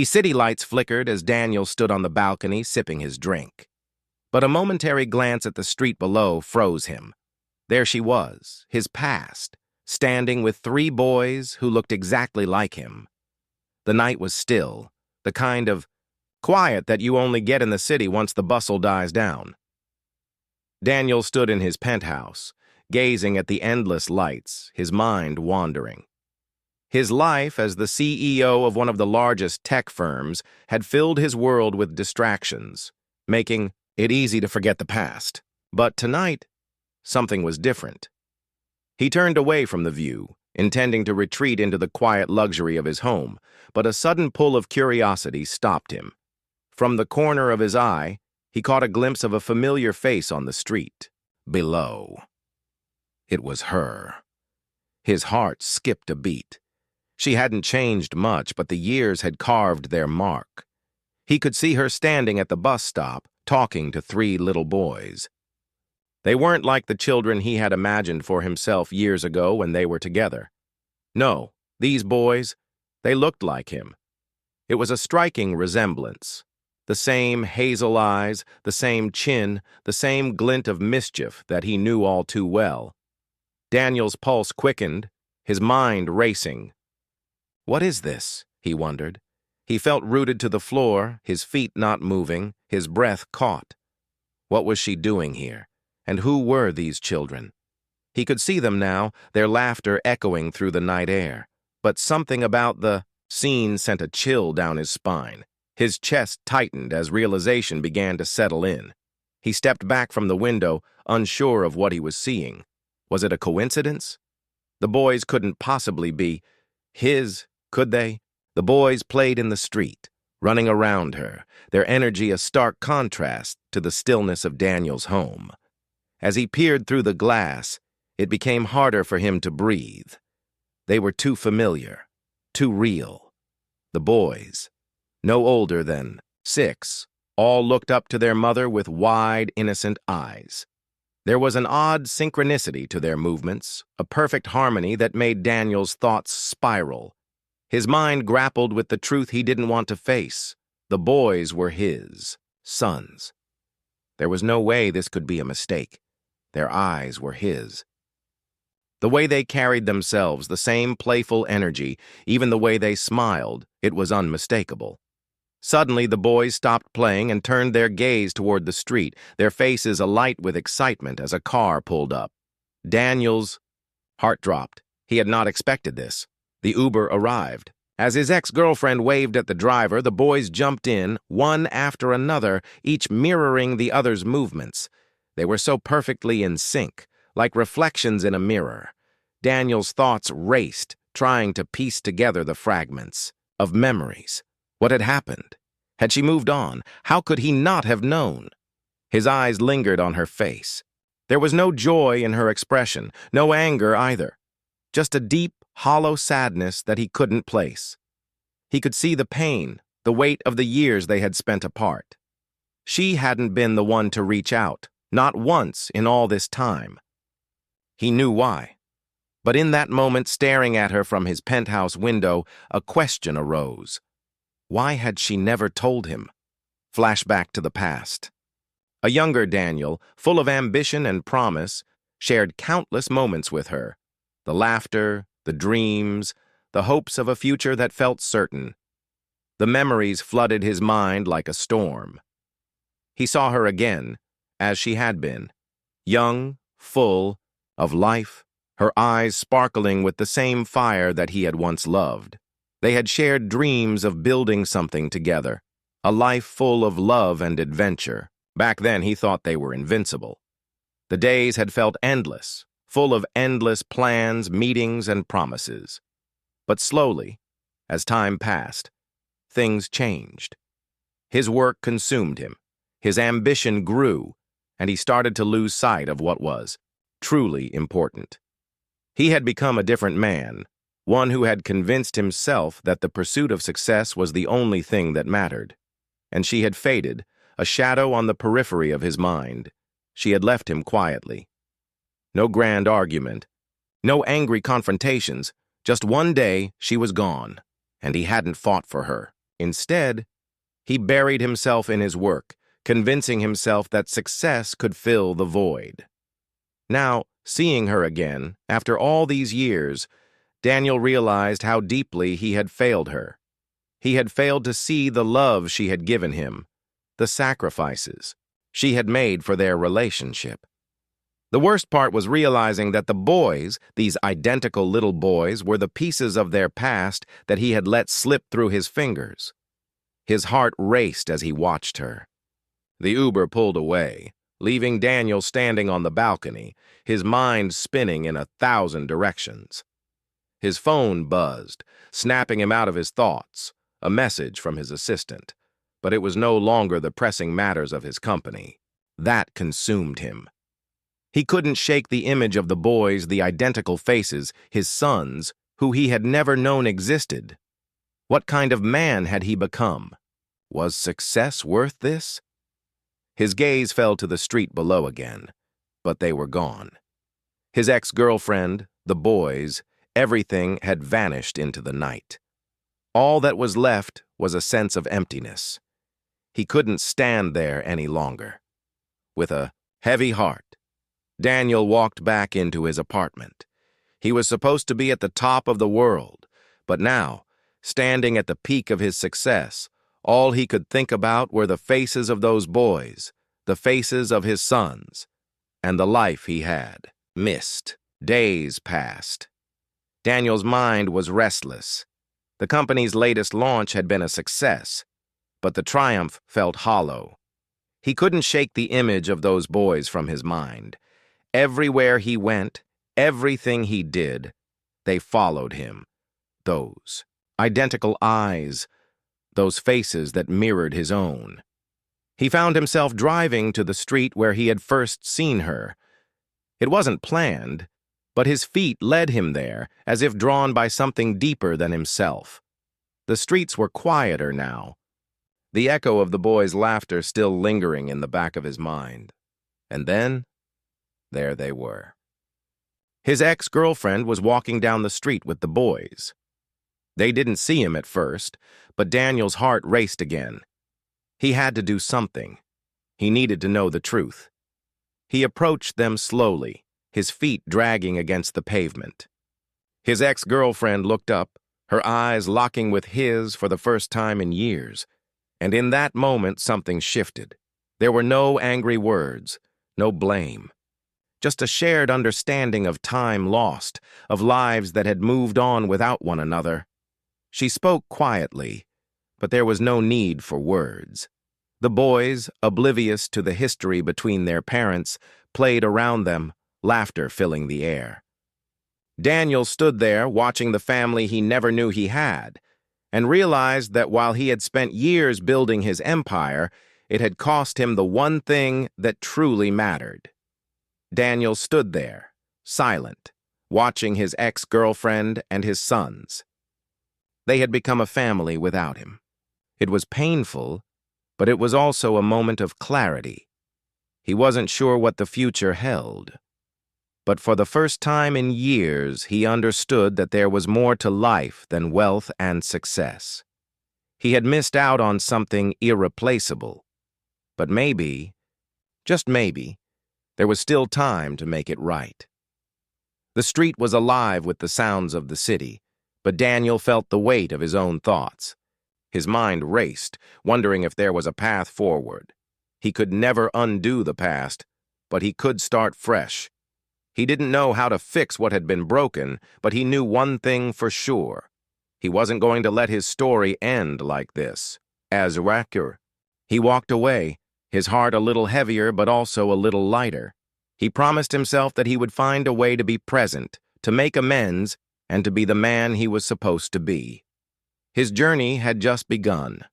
City lights flickered as Daniel stood on the balcony sipping his drink. But a momentary glance at the street below froze him. There she was, his past, standing with three boys who looked exactly like him. The night was still, the kind of quiet that you only get in the city once the bustle dies down. Daniel stood in his penthouse, gazing at the endless lights, his mind wandering. His life as the CEO of one of the largest tech firms had filled his world with distractions, making it easy to forget the past. But tonight, something was different. He turned away from the view, intending to retreat into the quiet luxury of his home, but a sudden pull of curiosity stopped him. From the corner of his eye, he caught a glimpse of a familiar face on the street, below. It was her. His heart skipped a beat. She hadn't changed much, but the years had carved their mark. He could see her standing at the bus stop, talking to three little boys. They weren't like the children he had imagined for himself years ago when they were together. No, these boys, they looked like him. It was a striking resemblance. The same hazel eyes, the same chin, the same glint of mischief that he knew all too well. Daniel's pulse quickened, his mind racing. What is this? He wondered. He felt rooted to the floor, his feet not moving, his breath caught. What was she doing here? And who were these children? He could see them now, their laughter echoing through the night air. But something about the scene sent a chill down his spine. His chest tightened as realization began to settle in. He stepped back from the window, unsure of what he was seeing. Was it a coincidence? The boys couldn't possibly be his, could they? The boys played in the street, running around her, their energy a stark contrast to the stillness of Daniel's home. As he peered through the glass, it became harder for him to breathe. They were too familiar, too real. The boys, no older than 6, all looked up to their mother with wide, innocent eyes. There was an odd synchronicity to their movements, a perfect harmony that made Daniel's thoughts spiral. His mind grappled with the truth he didn't want to face. The boys were his sons. There was no way this could be a mistake. Their eyes were his. The way they carried themselves, the same playful energy, even the way they smiled, it was unmistakable. Suddenly, the boys stopped playing and turned their gaze toward the street, their faces alight with excitement as a car pulled up. Daniel's heart dropped. He had not expected this. The Uber arrived. As his ex-girlfriend waved at the driver, the boys jumped in, one after another, each mirroring the other's movements. They were so perfectly in sync, like reflections in a mirror. Daniel's thoughts raced, trying to piece together the fragments of memories. What had happened? Had she moved on? How could he not have known? His eyes lingered on her face. There was no joy in her expression, no anger either. Just a deep, hollow sadness that he couldn't place. He could see the pain, the weight of the years they had spent apart. She hadn't been the one to reach out, not once in all this time. He knew why. But in that moment, staring at her from his penthouse window, a question arose. Why had she never told him? Flashback to the past. A younger Daniel, full of ambition and promise, shared countless moments with her. The laughter, the dreams, the hopes of a future that felt certain. The memories flooded his mind like a storm. He saw her again, as she had been, young, full of life, her eyes sparkling with the same fire that he had once loved. They had shared dreams of building something together, a life full of love and adventure. Back then, he thought they were invincible. The days had felt endless, full of endless plans, meetings, and promises. But slowly, as time passed, things changed. His work consumed him, his ambition grew, and he started to lose sight of what was truly important. He had become a different man, one who had convinced himself that the pursuit of success was the only thing that mattered. And she had faded, a shadow on the periphery of his mind. She had left him quietly. No grand argument, no angry confrontations, just one day she was gone, and he hadn't fought for her. Instead, he buried himself in his work, convincing himself that success could fill the void. Now, seeing her again, after all these years, Daniel realized how deeply he had failed her. He had failed to see the love she had given him, the sacrifices she had made for their relationship. The worst part was realizing that the boys, these identical little boys, were the pieces of their past that he had let slip through his fingers. His heart raced as he watched her. The Uber pulled away, leaving Daniel standing on the balcony, his mind spinning in 1,000 directions. His phone buzzed, snapping him out of his thoughts, a message from his assistant. But it was no longer the pressing matters of his company. That consumed him. He couldn't shake the image of the boys, the identical faces, his sons, who he had never known existed. What kind of man had he become? Was success worth this? His gaze fell to the street below again, but they were gone. His ex-girlfriend, the boys, everything had vanished into the night. All that was left was a sense of emptiness. He couldn't stand there any longer. With a heavy heart, Daniel walked back into his apartment. He was supposed to be at the top of the world, but now, standing at the peak of his success, all he could think about were the faces of those boys, the faces of his sons, and the life he had missed. Days passed. Daniel's mind was restless. The company's latest launch had been a success, but the triumph felt hollow. He couldn't shake the image of those boys from his mind. Everywhere he went, everything he did, they followed him. Those identical eyes, those faces that mirrored his own. He found himself driving to the street where he had first seen her. It wasn't planned, but his feet led him there, as if drawn by something deeper than himself. The streets were quieter now, the echo of the boys' laughter still lingering in the back of his mind. And then, there they were. His ex-girlfriend was walking down the street with the boys. They didn't see him at first, but Daniel's heart raced again. He had to do something. He needed to know the truth. He approached them slowly, his feet dragging against the pavement. His ex-girlfriend looked up, her eyes locking with his for the first time in years. And in that moment, something shifted. There were no angry words, no blame. Just a shared understanding of time lost, of lives that had moved on without one another. She spoke quietly, but there was no need for words. The boys, oblivious to the history between their parents, played around them, laughter filling the air. Daniel stood there watching the family he never knew he had, and realized that while he had spent years building his empire, it had cost him the one thing that truly mattered. Daniel stood there, silent, watching his ex-girlfriend and his sons. They had become a family without him. It was painful, but it was also a moment of clarity. He wasn't sure what the future held. But for the first time in years, he understood that there was more to life than wealth and success. He had missed out on something irreplaceable. But maybe, just maybe, there was still time to make it right. The street was alive with the sounds of the city, but Daniel felt the weight of his own thoughts. His mind raced, wondering if there was a path forward. He could never undo the past, but he could start fresh. He didn't know how to fix what had been broken, but he knew one thing for sure. He wasn't going to let his story end like this. As Rakur. He walked away, his heart a little heavier but also a little lighter. He promised himself that he would find a way to be present, to make amends, and to be the man he was supposed to be. His journey had just begun.